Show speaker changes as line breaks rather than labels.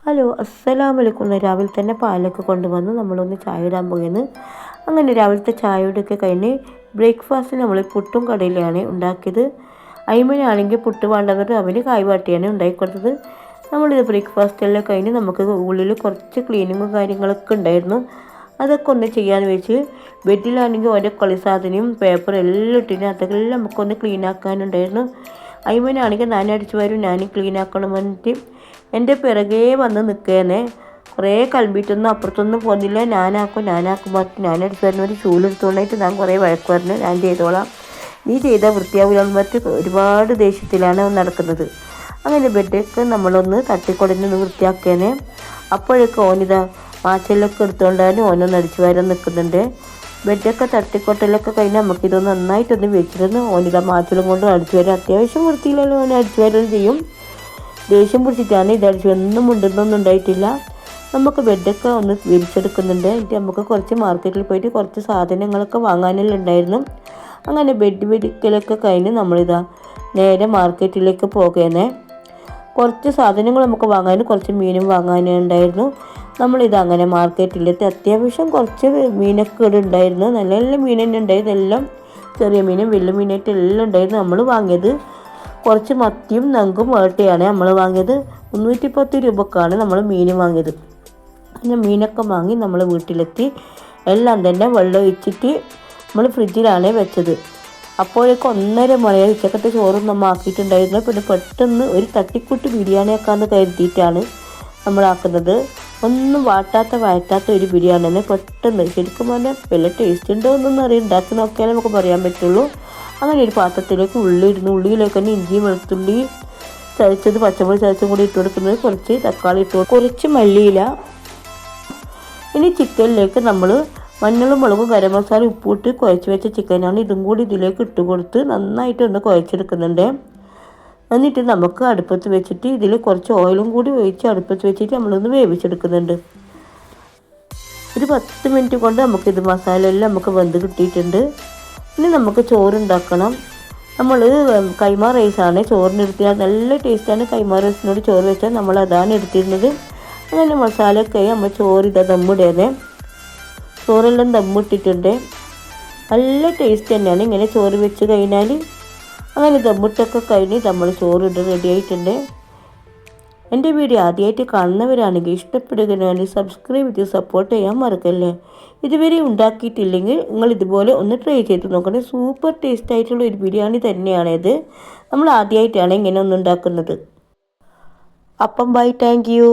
Hello അസ്സലാമലൈക്കും. രാവിലെ തന്നെ പാലൊക്കെ കൊണ്ടുവന്ന് നമ്മളൊന്ന് ചായ ഇടാൻ പോയെന്ന്. അങ്ങനെ രാവിലത്തെ ചായയോടൊക്കെ കഴിഞ്ഞ് ബ്രേക്ക്ഫാസ്റ്റ് നമ്മൾ പുട്ടും കടയിലാണ് ഉണ്ടാക്കിയത്. അയിമനാണെങ്കിൽ പുട്ട് വേണ്ടെന്നിട്ട് അവന് കായ്വാട്ടിയാണ് ഉണ്ടാക്കിക്കൊടുത്തത്. നമ്മളിത് ബ്രേക്ക്ഫാസ്റ്റ് എല്ലാം കഴിഞ്ഞ് നമുക്ക് ഉള്ളിൽ കുറച്ച് ക്ലീനിങ്ങും കാര്യങ്ങളൊക്കെ ഉണ്ടായിരുന്നു. അതൊക്കെ ഒന്ന് ചെയ്യാമെന്ന് വെച്ച് ബെഡിലാണെങ്കിൽ ഓരോ കളി സാധനവും പേപ്പറും എല്ലാം ഇട്ടിന് അതെല്ലാം നമുക്കൊന്ന് ക്ലീൻ ആക്കാനുണ്ടായിരുന്നു. അയിമനാണെങ്കിൽ ഞാൻ അടിച്ചു വരും, ഞാൻ ക്ലീൻ ആക്കണം പറഞ്ഞിട്ട് എൻ്റെ പിറകെ വന്ന് നിൽക്കുകയെന്നെ. കുറേ കൽമ്പിയിട്ടൊന്നും അപ്പുറത്തൊന്നും പോകുന്നില്ല. ഞാനാക്കും പറഞ്ഞിട്ട് ഞാൻ അടിച്ചു വരുന്ന ഒരു ചൂലെടുത്തുകൊണ്ടായിട്ട് ഞാൻ കുറേ വഴക്ക് പറഞ്ഞു, ഞാൻ ചെയ്തോളാം, നീ ചെയ്താൽ വൃത്തിയാവില്ലെന്ന് പറഞ്ഞിട്ട് ഒരുപാട് ദേഷ്യത്തിലാണ് നടക്കുന്നത്. അങ്ങനെ ബെഡൊക്കെ നമ്മളൊന്ന് തട്ടിക്കൊടഞ്ഞൊന്ന് വൃത്തിയാക്കിയേനെ. അപ്പോഴൊക്കെ ഓനിതാ മാച്ചെല്ലൊക്കെ എടുത്തുകൊണ്ടാണ് ഓനൊന്ന് അടിച്ചു വരാൻ നിൽക്കുന്നുണ്ട്. ബെഡൊക്കെ തട്ടിക്കൊട്ടലൊക്കെ കഴിഞ്ഞാൽ നമുക്കിതൊന്ന് നന്നായിട്ടൊന്ന് വെച്ചിരുന്നു. ഓനിതാ മാച്ചലും കൊണ്ട് അടിച്ചു വരാൻ അത്യാവശ്യം വൃത്തിയിലല്ലോ ഓനെ അടിച്ചു വരാൻ ചെയ്യും. ദേഷ്യം പിടിച്ചിട്ടാണ് ഇതടിച്ചു, ഒന്നും മുണ്ടുന്നൊന്നും ഉണ്ടായിട്ടില്ല. നമുക്ക് ബെഡൊക്കെ ഒന്ന് വിരിച്ചെടുക്കുന്നുണ്ട്. എന്നിട്ട് നമുക്ക് കുറച്ച് മാർക്കറ്റിൽ പോയിട്ട് കുറച്ച് സാധനങ്ങളൊക്കെ വാങ്ങാനെല്ലാം ഉണ്ടായിരുന്നു. അങ്ങനെ ബെഡ് വിരിക്കലൊക്കെ കഴിഞ്ഞ് നമ്മളിതാ നേരെ മാർക്കറ്റിലേക്ക് പോകുന്നേ. കുറച്ച് സാധനങ്ങൾ നമുക്ക് വാങ്ങാനും കുറച്ച് മീനും വാങ്ങാനും ഉണ്ടായിരുന്നു. നമ്മളിത് അങ്ങനെ മാർക്കറ്റിലെത്തി. അത്യാവശ്യം കുറച്ച് മീനൊക്കെ ഇവിടെ ഉണ്ടായിരുന്നു. നല്ല നല്ല മീൻ തന്നെ ഉണ്ടായിരുന്നു. എല്ലാം ചെറിയ മീനും വലിയ മീനായിട്ട് എല്ലാം ഉണ്ടായിരുന്നു. നമ്മൾ വാങ്ങിയത് കുറച്ച് മത്തിയും നങ്കും വേട്ടയാണ് നമ്മൾ വാങ്ങിയത്. 310 രൂപക്കാണ് നമ്മൾ മീൻ വാങ്ങിയത്. പിന്നെ മീനൊക്കെ വാങ്ങി നമ്മൾ വീട്ടിലെത്തി. എല്ലാം തന്നെ വെള്ളം ഒഴിച്ചിട്ട് നമ്മൾ ഫ്രിഡ്ജിലാണ് വെച്ചത്. അപ്പോഴേക്ക് 1:30 മണിയായി. ഉച്ചക്കത്തെ ചോറും നമ്മൾ ആക്കിയിട്ടുണ്ടായിരുന്നു. പിന്നെ പെട്ടെന്ന് ഒരു തട്ടിക്കൂട്ട് ബിരിയാണി ആക്കാമെന്ന് കരുതിയിട്ടാണ് നമ്മളാക്കുന്നത്. ഒന്നും വഴറ്റാത്ത ഒരു ബിരിയാണി തന്നെ. പെട്ടെന്ന് ശരിക്കും പറഞ്ഞാൽ വല്ല ടേസ്റ്റ് ഉണ്ടോ എന്നൊന്നും അറിയാം, ഉണ്ടാക്കി നോക്കിയാലേ നമുക്ക് പറയാൻ പറ്റുള്ളൂ. അങ്ങനെ ഒരു പാത്രത്തിലേക്ക് ഉള്ളിയിലേക്ക് തന്നെ ഇഞ്ചിയും വെളുത്തുള്ളി ചതച്ചത്, പച്ചമുളക് ചതച്ചും കൂടി ഇട്ട് കൊടുക്കുന്നത്, കുറച്ച് തക്കാളി ഇട്ട് കുറച്ച് മല്ലിയില. ഇനി ചിക്കനിലേക്ക് നമ്മൾ മഞ്ഞളും മുളകും ഗരം മസാല ഉപ്പിട്ട് കുഴച്ച് വെച്ച ചിക്കനാണ്. ഇതും കൂടി ഇതിലേക്ക് ഇട്ട് കൊടുത്ത് നന്നായിട്ടൊന്ന് കുഴച്ചെടുക്കുന്നുണ്ട്. എന്നിട്ട് നമുക്ക് അടുപ്പത്ത് വെച്ചിട്ട് ഇതിൽ കുറച്ച് ഓയിലും കൂടി ഒഴിച്ച് അടുപ്പത്ത് വെച്ചിട്ട് നമ്മളൊന്ന് വേവിച്ചെടുക്കുന്നുണ്ട്. ഒരു 10 മിനിറ്റ് കൊണ്ട് നമുക്കിത് മസാല എല്ലാം നമുക്ക് വെന്ത് കിട്ടിയിട്ടുണ്ട്. ഇനി നമുക്ക് ചോറുണ്ടാക്കണം. നമ്മൾ കൈമ റൈസാണ് ചോറിനെടുത്തിയാൽ നല്ല ടേസ്റ്റാണ്. കൈമ റൈസിനോട് ചോറ് വെച്ചാൽ നമ്മൾ അതാണ് എടുത്തിരുന്നത്. അങ്ങനെ മസാലയൊക്കെ നമ്മൾ ചോറ് ദമ്മിടുന്നത്. ചോറെല്ലാം ദമ്മിട്ടിട്ടുണ്ട്. നല്ല ടേസ്റ്റ് തന്നെയാണ് ഇങ്ങനെ ചോറ് വെച്ച് കഴിഞ്ഞാൽ. അങ്ങനെ ദമ്മിട്ടൊക്കെ കഴിഞ്ഞ് നമ്മൾ ചോറിട്ട് റെഡി ആയിട്ടുണ്ട്. എൻ്റെ വീഡിയോ ആദ്യമായിട്ട് കാണുന്നവരാണെങ്കിൽ ഇഷ്ടപ്പെടുകയാണെങ്കിൽ സബ്സ്ക്രൈബ് ചെയ്ത് സപ്പോർട്ട് ചെയ്യാൻ മറക്കല്ലേ. ഇതുവരെ ഉണ്ടാക്കിയിട്ടില്ലെങ്കിൽ നിങ്ങൾ ഇതുപോലെ ഒന്ന് ട്രൈ ചെയ്ത് നോക്കണേ. സൂപ്പർ ടേസ്റ്റ് ആയിട്ടുള്ള ഒരു ബിരിയാണി തന്നെയാണിത്. നമ്മൾ ആദ്യമായിട്ടാണ് ഇങ്ങനെ ഒന്ന് ഉണ്ടാക്കുന്നത്. അപ്പം ബൈ, താങ്ക് യു.